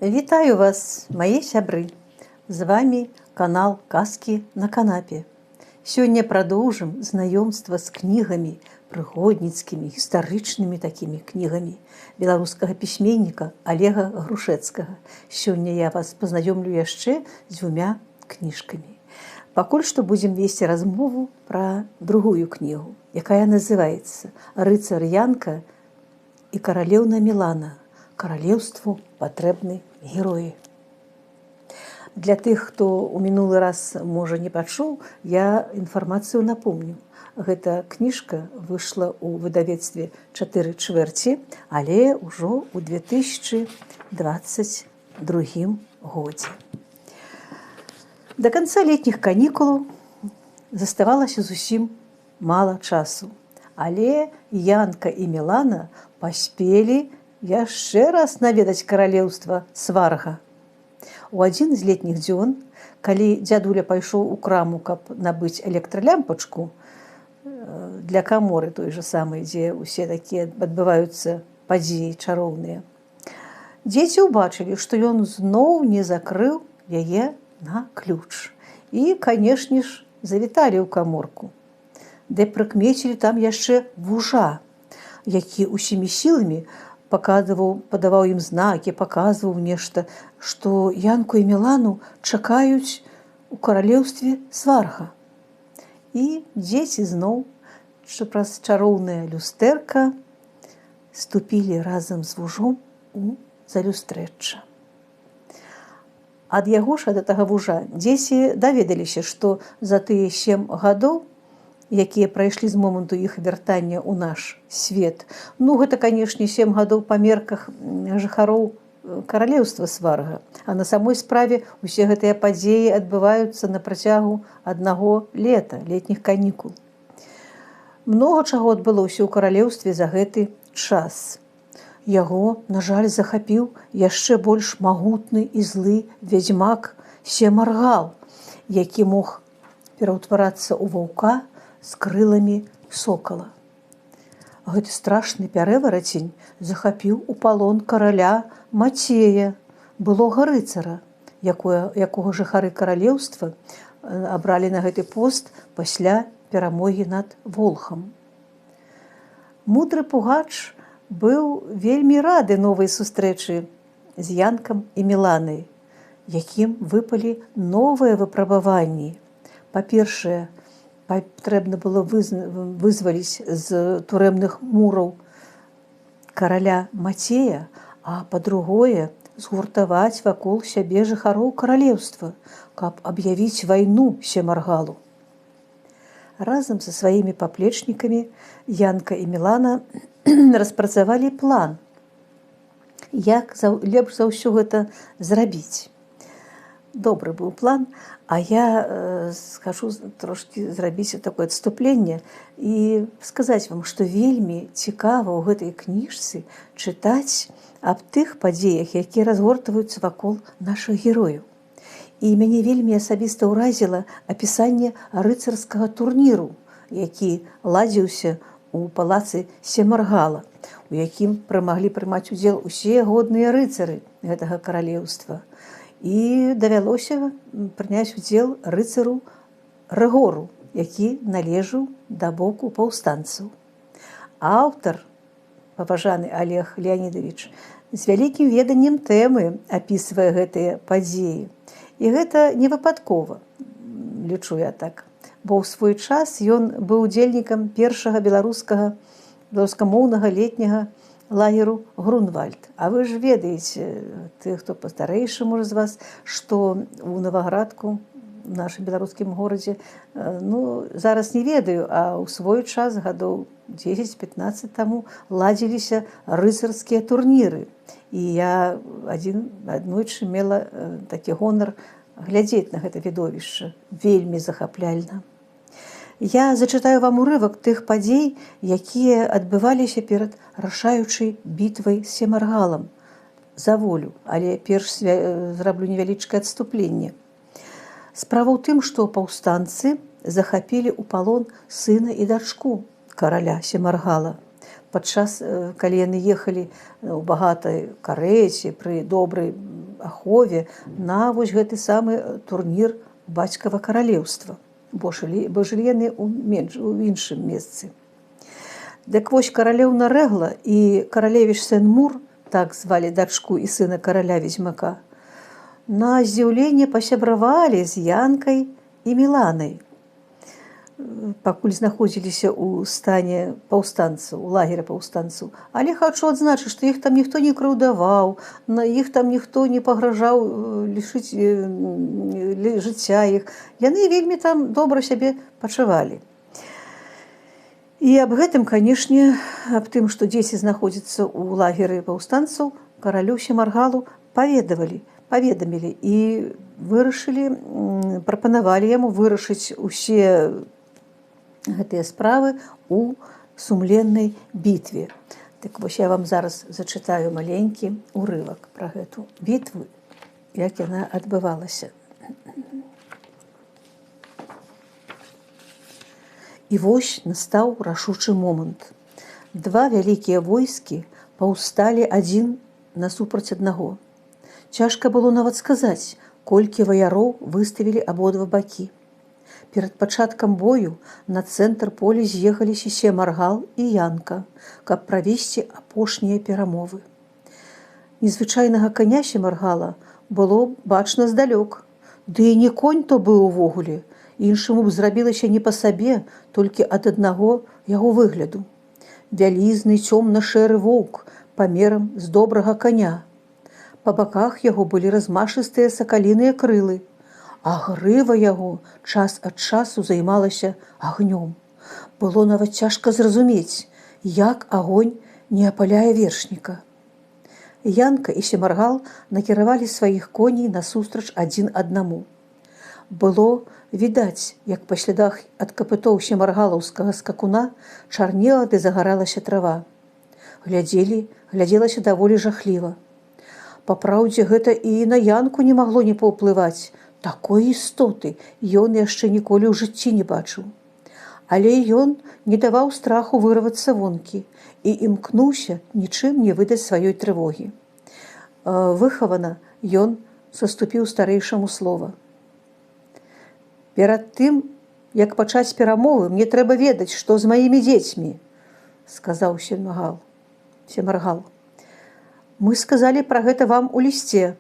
Вітаю вас, мае сябры! З вами канал «Казкі на канапе». Сёння прадоўжым знаёмства з кнігамі, прыгодніцкімі, гістарычнымі такімі кнігамі беларускага пісьменніка Олега Грушэцкага. Сёння я вас пазнаёмлю яшчэ з двумя кніжкамі. Пакуль што будзем весці размову пра другую кнігу, якая называецца «Рыцар Янка і каралеўна Мілана. Каралеўству патрэбны героі». Для тых, хто ў минулы раз, можа, не пачуў, я інфармацыю напомню. Гэта кніжка выйшла ў выдавецтве «4 чвэрці», але ўжо ў 2022 годзе. Да канца летніх канікулаў заставалася зусім мала часу, але Янка і Мілана паспелі яшчэ раз наведаць каралеўства Сварга. У адзін з летніх дзён, калі дзядуля пайшоў у краму, каб набыць электралямпачку для каморы той жа самай, дзе ўсе такія адбываюцца падзеі чароўныя, дзеці ўбачылі, што ён зноў не закрыў яе на ключ. І, канешне ж, завіталі ў каморку. Ды прыкмецілі там яшчэ вужа, які усімі сіламі падаваў ім знакі, паказваў нешта, што Янку і Мілану чакаюць у каралеўстве Сварга. І дзеці зноў, што праз чароўнае люстэрка, ступілі разам з вужом у залюстрэчча. Ад яго ж, ад гэтага вужа, дзеці даведаліся, што за тыя 7 гадоў, якія прайшлі з моманту іх вяртання ў наш свет. Гэта, канешне, 7 гадоў па мерках жыхароў каралеўства Сварга. А на самой справе усе гэтыя падзеі адбываюцца на працягу аднаго лета, летніх канікул. Многа чаго адбылося ў каралеўстве за гэты час. Яго, на жаль, захапіў яшчэ больш магутны і злы вядзьмак Семаргал, які мог пераўтварацца ў ваўка з крыламі сокала. Гэты страшны пярэварацень захапіў у палон караля Мацея, былога рыцара, якога жыхары каралеўства абралі на гэты пост пасля перамогі над волхам. Мудры пугач быў вельмі рады новай сустрэчы з Янкам і Міланай, якім выпалі новыя выпрабаванні. Па-першае, патрэбна было вызваліць з турэмных мураў караля Мацея, а па-другое, згуртаваць вакол сябе жыхароў каралеўства, каб аб'явіць вайну Семаргалу. Разам са сваімі паплечнікамі Янка і Мілана распрацавалі план, як лепш за ўсё гэта зрабіць. Добры быў план, а я хачу трошкі зрабіць такое адступленне і сказаць вам, што вельмі цікава ў гэтай кніжцы чытаць аб тых падзеях, якія разгортваюцца вакол нашых герояў. І мяне вельмі асабіста ўразіла апісанне рыцарскага турніру, які ладзіўся у палацы Семаргала, у якім маглі прымаць удзел усе годныя рыцары гэтага каралеўства. І давялося прыняць удзел рыцару Рыгору, які належаў да боку паўстанцаў. Аўтар, паважаны Олег Леонидович, з вялікім веданнем тэмы апісвае гэтыя падзеі. І гэта не выпадкова, лічу я так, бо ў свой час ён быў удзельнікам першага беларускамоўнага летняга лагеру Грунвальд. А вы ж ведаеце, ты, хто пастарэйшы, можа, з вас, што у Новаградку, в нашым беларускім горадзе, зараз не ведаю, а ў свой час, гадоў 10-15 таму, ладзіліся рыцарскія турніры. І я аднойчы мела такі гонар глядзець на гэта відовішча. Вельмі захапляльна. Я зачытаю вам урывак тых падзей, якія адбываліся перад рашаючай бітвай з Семаргалам за волю, але перш зраблю невялічкае адступленне. Справа ў тым, што паўстанцы захапілі ў палон сына і дачку караля Семаргала. Падчас, калі яны ехалі ў багатай карэце, пры добрай ахове на вось гэты самы турнір бацькава каралеўства, бо жылі яны ў іншым месцы. Дык вось каралеўна Рэгла і каралевіч Сен-Мур, так звалі дачку і сына караля Ведзьмака, на здзіўленне пасябравалі з Янкай і Міланай, пакуль знаходзіліся ў стане паўстанцаў, у лагеры паўстанцаў. Але хачу адзначыць, што іх там ніхто не крыўдаваў, на іх там ніхто не пагражаў лішыць жыцця іх. Яны вельмі там добра сябе пачувалі. І аб гэтым, канешне, аб тым, што дзеці знаходзяцца ў лагеры паўстанцаў, каралю Семаргалу паведамілі і прапанавалі яму вырашыць усе гэтыя справы ў сумленнай бітве. Так вось я вам зараз зачытаю маленькі урывак пра гэту бітву, як яна адбывалася. І вось настаў рашучы момант. Два вялікія войскі паўсталі адзін насупраць аднаго. Цяжка было нават сказаць, колькі ваяроў выставілі абодва бакі. Перад пачаткам бою на цэнтр поля з'ехаліся Семаргал і Янка, каб правесці апошнія перамовы. Незвычайнага каня Семаргала было бачна здалёк, ды і не конь то быў увогуле, іншаму б зрабілася не па сабе, толькі ад аднаго яго выгляду. Вялізны цёмна-шэры воўк памерам з добрага каня. Па баках яго былі размашыстыя сакаліныя крылы, а грыва яго час ад часу займалася агнём. Было нават цяжка зразумець, як агонь не апаляе вершніка. Янка і Семаргал накіравалі сваіх коней насустрач адзін аднаму. Было відаць, як па слядах ад капытоў семаргалаўскага скакуна чарнела ды загаралася трава. Глядзелася даволі жахліва. Папраўдзе, гэта і на Янку не магло не паўплываць. Такой істоты ён яшчэ ніколі ў жыцці не бачыў. Але ён не даваў страху вырвацца вонкі і імкнуўся нічым не выдаць сваёй трывогі. Выхавана ён саступіў старэйшаму слова. «Перад тым, як пачаць перамовы, мне трэба ведаць, што з маімі дзецьмі», – сказаў Семаргал. «Мы сказалі пра гэта вам у лісце.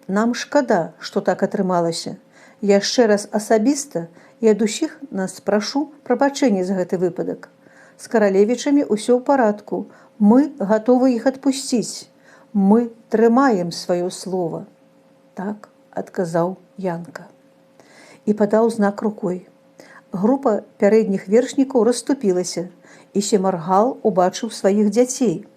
Нам шкада, што так атрымалася. Яшчэ раз асабіста і ад усіх нас прашу прабачэння за гэты выпадак. З каралевічамі ўсё ў парадку. Мы гатовы іх адпусціць. Мы трымаем сваё слова». Так адказаў Янка. І падаў знак рукой. Група пярэдніх вершнікаў расступілася, і Семаргал убачыў сваіх дзяцей.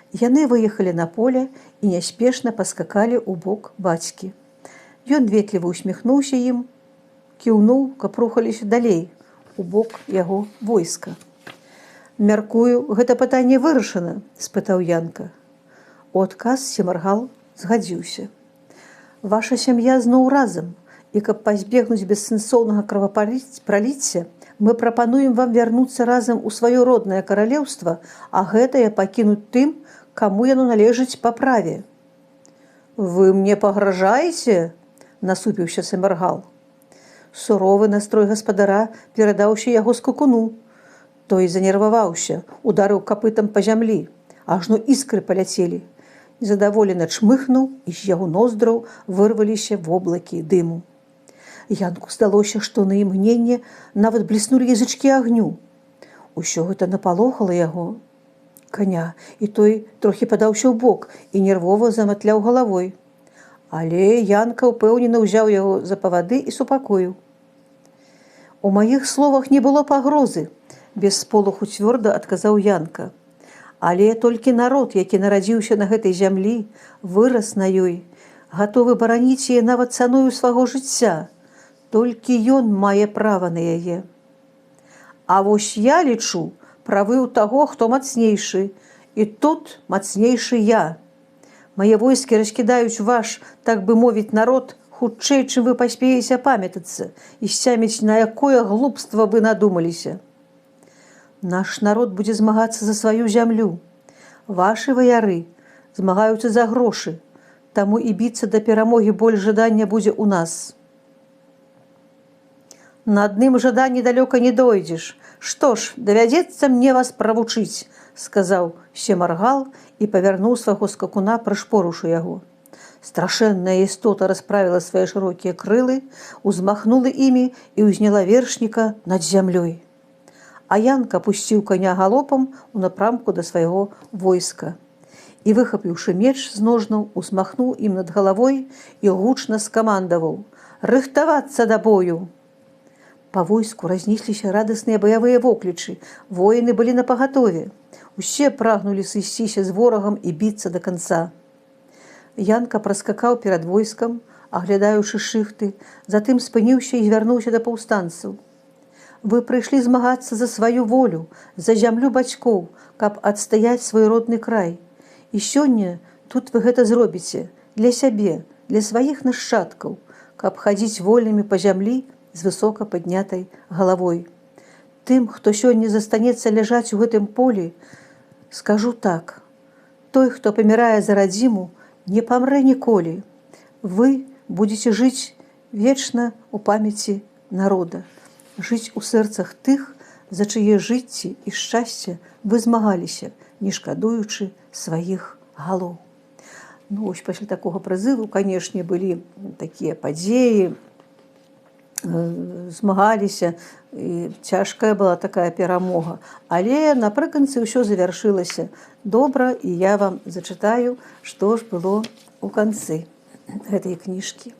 Яны выехалі на поле і няспешна паскакалі ў бок бацькі. Ён ветліва усміхнуўся ім, кіўнуў, каб рухаліся далей, у бок яго войска. «Мяркую, гэта пытанне вырашана?» – спытаў Янка. У адказ Семаргал згадзіўся. «Ваша сям'я зноў разам, і каб пазбегнуць бессэнсоўнага кровапраліцця, мы прапануем вам вярнуцца разам у сваё роднае каралеўства, а гэтае пакінуць тым, каму яно належыць па праве». «Вы мне пагражаеце?» – насупіўся Семаргал. Суровы настрой гаспадара перадаўся яго скакуну. Той занерваваўся, ударыў капытам па зямлі, ажно іскры паляцелі. Незадаволена чмыхнуў, і з яго ноздраў вырваліся воблакі дыму. Янку здалося, што на імгненне нават бліснулі язычкі агню. Усё гэта напалохала яго каня, і той трохі падаўся ў бок і нервова заматляў галавой. Але Янка ўпэўнена ўзяў яго за павады і супакоіў. «У маіх словах не было пагрозы», – без сполоху цвёрда адказаў Янка. «Але толькі народ, які нарадзіўся на гэтай зямлі, вырас на ёй, гатовы бараніць яе нават цаною свайго жыцця. Толькі ён мае права на яе. А вось я лічу правы ў таго, хто мацнейшы, і тут мацнейшы я. Мае войскі раскідаюць ваш, так бы мовіць, народ хутчэй, чым вы паспееце апамятацца і сцяміць, на якое глупства вы надумаліся. Наш народ будзе змагацца за сваю зямлю. Вашы ваяры змагаюцца за грошы. таму і біцца да перамогі больш жадання будзе ў нас. На адным жаданні далёка не дойдзеш. Што ж, давядзецца мне вас правучыць, сказаў Семаргал і павярнуў свайго скакуна, прышпорыўшы яго. Страшэнная істота расправіла свае шырокія крылы, узмахнула імі і ўзняла вершніка над зямлёй. А Янка пусціў каня галопам у напрамку да свайго войска. І, выхапіўшы меч з ножнаў, узмахнуў ім над галавой і гучна скамандаваў: «Рыхтавацца да бою!» Па войску разнесліся радасныя баявыя воклічы. Воіны былі напагатове. Усе прагнулі сысціся з ворагам і біцца да канца. Янка праскакаў перад войскам, аглядаючы шыхты, затым спыніўся і звярнуўся да паўстанцаў. «Вы прыйшлі змагацца за сваю волю, за зямлю бацькоў, каб адстаяць свой родны край. І сёння тут вы гэта зробіце для сябе, для сваіх нашчадкаў, каб хадзіць вольнымі па зямлі з высока паднятай галавой. Тым, хто сёння застанецца ляжаць у гэтым полі, скажу так: той, хто памірае за радзіму, не памрэ ніколі. Вы будзеце жыць вечна ў памяці народа, жыць у сэрцах тых, за чые жыцці і шчасце вы змагаліся, не шкадуючы сваіх галоў». Ну, вось пасля такога прызыву, канешне, былі такія падзеі, змагаліся, і цяжкая была такая перамога. Але напрыканцы ўсё завяршылася добра, і я вам зачытаю, што ж было ў канцы гэтай кніжкі.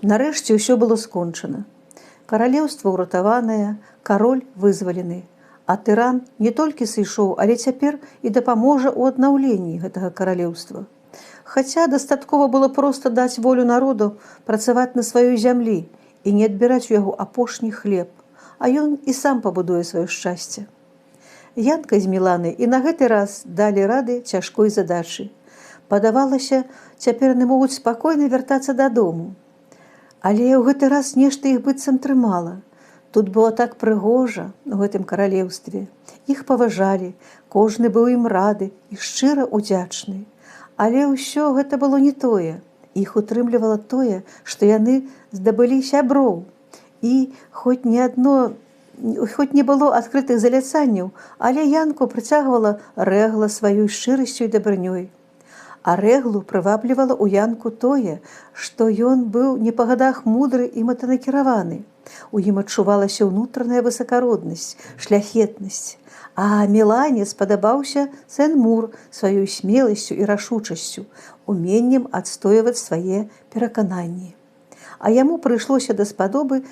Нарэшце ўсё было скончана. Каралеўства ўратаванае, кароль вызвалены, а тыран не толькі сышоў, але цяпер і дапаможа ў аднаўленні гэтага каралеўства. Хаця дастаткова было проста даць волю народу працаваць на сваёй зямлі і не адбіраць у яго апошні хлеб, а ён і сам пабудуе сваё шчасце. Янка з Міланай і на гэты раз далі рады цяжкой задачы. Падавалася, цяпер яны могуць спакойна вяртацца дадому. Але ў гэты раз нешта іх быццам трымала. Тут было так прыгожа у гэтым каралеўстве. Іх паважалі, кожны быў ім рады і шчыра ўдзячны. Але ўсё гэта было не тое. Іх утрымлівала тое, што яны здабылі сяброў. І хоць не было адкрытых заляцанняў, але Янку прыцягвала Рэгла сваёй шчырасцю і дабрынёй. А Рэглу прываблівала ў Янку тое, што ён быў не па гадах мудры і мэтанакіраваны. У ім адчувалася ўнутраная высакароднасць, шляхетнасць. А Мілане спадабаўся Сен-Мур сваёй смеласцю і рашучасцю, уменнем адстойваць свае перакананні. А яму прыйшлася да спадобы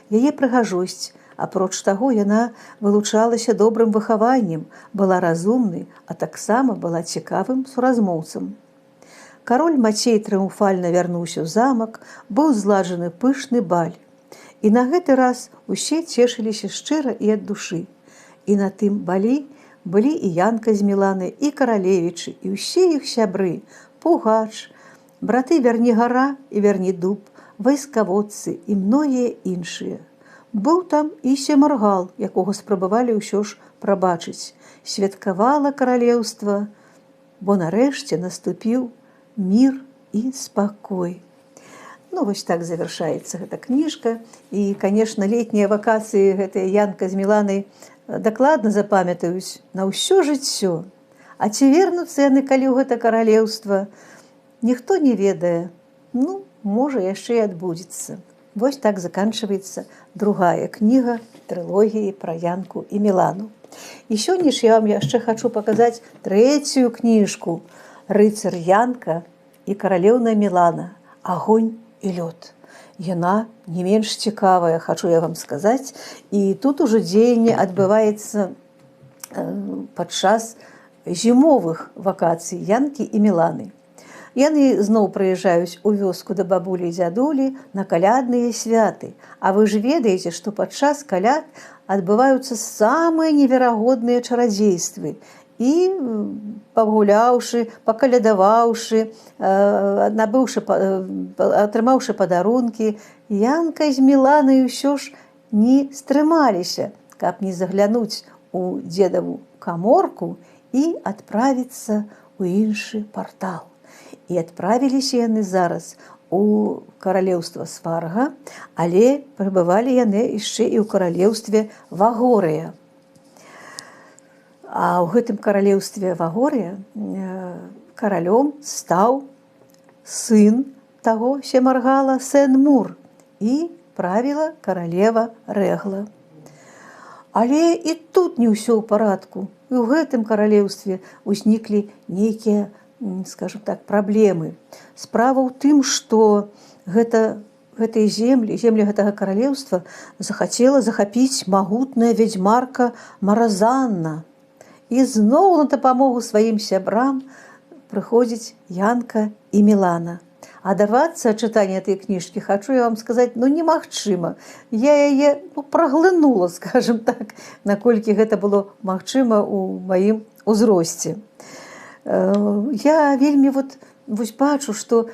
яе прыгажосць. Апроч таго, яна вылучалася добрым выхаваннем, была разумнай, а таксама была цікавым суразмоўцам. Кароль Мацей трыумфальна вярнуўся ў замак, быў зладжаны пышны баль. І на гэты раз усе цешыліся шчыра і ад душы. І на тым балі былі і Янка з Міланай, і каралевічы, і ўсе іх сябры, Пугач, браты Вернігара і Вернідуб, вайскаводцы і многія іншыя. Быў там і Семаргал, якога спрабавалі ўсё ж прабачыць. Святкавала каралеўства, бо нарэшце наступіў мір і спакой. Ну, вось так завяршаецца гэта кніжка. І, канешне, летнія вакацыі гэтыя Янка з Міланай дакладна запамятаюць на ўсё жыццё. А ці вернуцца яны калі ў гэта каралеўства, ніхто не ведае. Ну, можа, яшчэ і адбудзецца. Вось так заканчваецца другая кніга трылогіі пра Янку і Мілану. І сёння ж я вам яшчэ хачу паказаць трэцюю кніжку «Рыцар Янка і каралеўна Мілана. Агонь і лёд». Яна не менш цікавая, хачу я вам сказаць. І тут ужо дзеянне адбываецца падчас зімовых вакацый Янкі і Міланы. Яны зноў прыязджаюць у вёску да бабулі і дзядулі на калядныя святы. А вы ж ведаеце, што падчас каляд адбываюцца самыя неверагодныя чарадзействы. І пагуляўшы, пакалядаваўшы, атрымаўшы падарункі, Янка з Міланай усё ж не стрымаліся, каб не заглянуць у дзедаву каморку і адправіцца ў іншы партал. І адправіліся яны зараз у каралеўства Сварга, але прыбывалі яны яшчэ і ў каралеўстве Вагорыя. А ў гэтым каралеўстве Вагорыя каралём стаў сын таго Семаргала Сен-Мур і правіла каралева Рэгла. Але і тут не ўсё ў парадку. І ў гэтым каралеўстве ўзніклі нейкія, скажем так, праблемы. Справа ў тым, што гэтыя землі гэтага каралеўства захацела захапіць магутная вядзьмарка Маразанна. І зноў на дапамогу сваім сябрам прыходзіць Янка і Мілана. Адарвацца ад чытання этой кніжкі, хачу я вам сказаць, немагчыма. Я яе праглынула, скажем так, наколькі гэта было магчыма ў маім узросце. Я вельмі бачу, што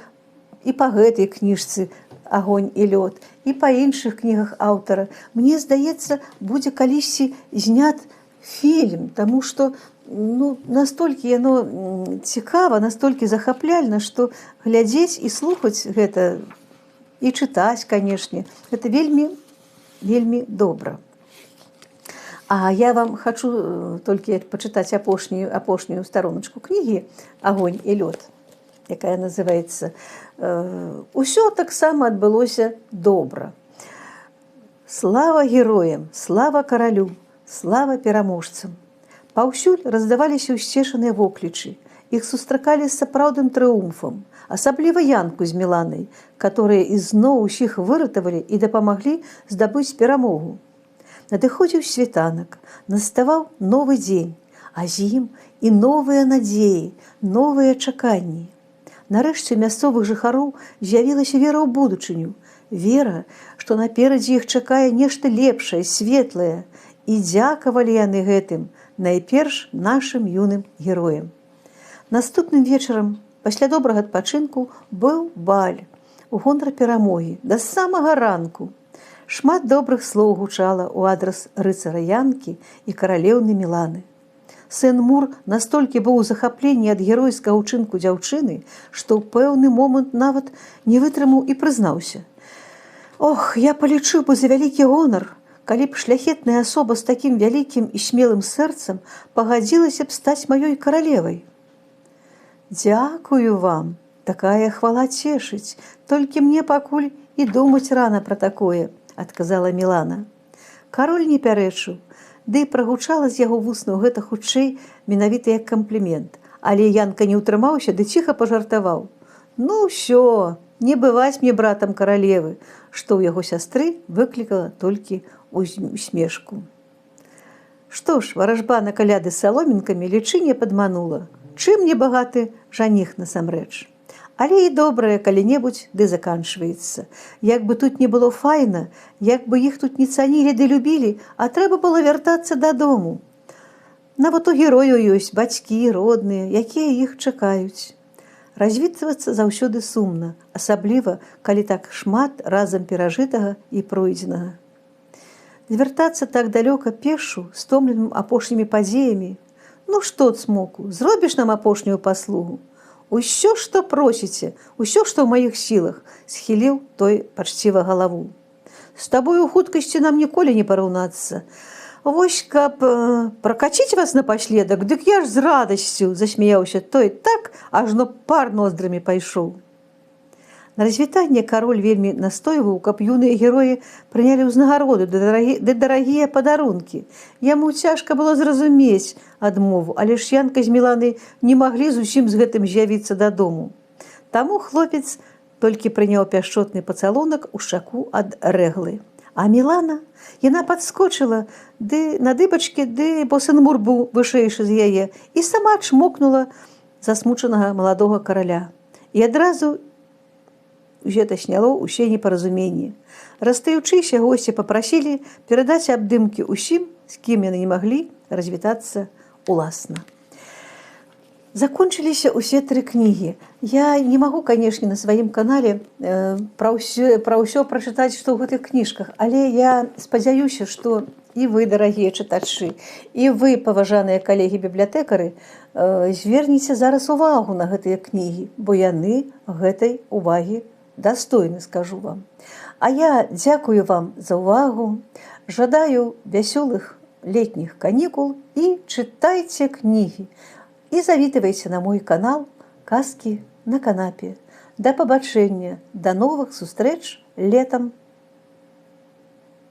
і па гэтай кніжцы «Агонь і лёд», і па іншых кнігах аўтара, мне здаецца, будзе калісьці знят фільм, таму што настолькі яно цікава, настолькі захапляльна, што глядзець і слухаць гэта, і чытаць, канешне, гэта вельмі, вельмі добра. А я вам хачу толькі пачытаць апошнюю староначку кнігі «Агонь і лёд», якая называецца «Усё таксама адбылося добра. Слава героям, слава каралю, слава пераможцам». Паўсюль раздаваліся ўсцешаныя воклічы. Іх сустракалі з сапраўдным трыумфам, асабліва Янку з Міланай, которые ізноў усіх выратавалі і дапамаглі здабыць перамогу. Надыходзіў світанак, наставаў новы дзень, а з ім і новыя надзеі, новыя чаканні. Нарэшце мясцовых жыхароў з'явілася вера ў будучыню, вера, што наперадзе іх чакае нешта лепшае, светлае, і дзякавалі яны гэтым, найперш нашым юным героям. Наступным вечарам, пасля добрага адпачынку, быў баль у гонар перамогі да самага ранку. Шмат добрых слоў гучала ў адрас рыцара Янкі і каралеўны Міланы. Сен-Мур настолькі быў у захапленні ад геройскага ўчынку дзяўчыны, што ў пэўны момант нават не вытрымаў і прызнаўся: «Ох, я палічыў бы за вялікі гонар, калі б шляхетная асоба з такім вялікім і смелым сэрцам пагадзілася б стаць маёй каралевай». «Дзякую вам, такая хвала цешыць, толькі мне пакуль і думаць рана пра такое», – адказала Мілана. Кароль не пярэчыў, ды і прагучала з яго вуснаў гэта хутчэй менавіта як камплімент, але Янка не ўтрымаўся ды ціха пажартаваў: «Ну ўсё, не бываць мне братам каралевы», што ў яго сястры выклікала толькі усмешку. Што ж, варажба на каляды з саломінкамі лічы не падманула. Чым не багаты жаніх насамрэч. Але і добрае калі-небудзь ды заканчваецца. Як бы тут не было файна, як бы іх тут не цанілі ды любілі, а трэба было вяртацца дадому. Нават у герою ёсць бацькі, родныя, якія іх чакаюць. Развітвацца заўсёды сумна, асабліва, калі так шмат разам перажытага і пройдзенага. Звяртацца так далёка пешу, стомленым апошнімі падзеямі. Ну што, цмоку, зробіш нам апошнюю паслугу? Усё, што просіце, усё, што ў маіх сілах, схіліў той пачціва галаву. З табою хуткасці нам ніколі не параўнацца. Вось, каб пракаціць вас напаследак, дык я ж з радасцю, засмяяўся той так, ажно пар ноздрамі пайшоў. На развітанне кароль вельмі настойваў, каб юныя героі прынялі ўзнагароду ды дарагія падарункі. Яму цяжка было зразумець адмову, але ж Янка з Міланай не маглі зусім з гэтым з'явіцца дадому. Таму хлопец толькі прыняў пяшчотны пацалунак у шчаку ад Рэглы. А Мілана, яна падскочыла на дыбачкі, бо Сен-Мур быў вышэйшы з яе, і сама чмокнула засмучанага маладога караля. І адразу гэта сняло ўсе непаразуменні. Расстаючыся, госці папрасілі перадаць абдымкі ўсім, з кім яны не маглі развітацца уласна. Закончыліся ўсе тры кнігі. Я не магу, канешне, на сваім канале пра ўсё прачытаць, што ў гэтых кніжках, але я спадзяюся, што і вы, дарагія чытачы, і вы, паважаныя калегі-бібліятэкары, зверніце зараз увагу на гэтыя кнігі, бо яны гэтай увагі дастойны, скажу вам. А я дзякую вам за ўвагу, жадаю вясёлых летніх канікул і чытайце кнігі. І завітвайце на мой канал «Казкі на канапе». Да пабачэння, да новых сустрэч летам.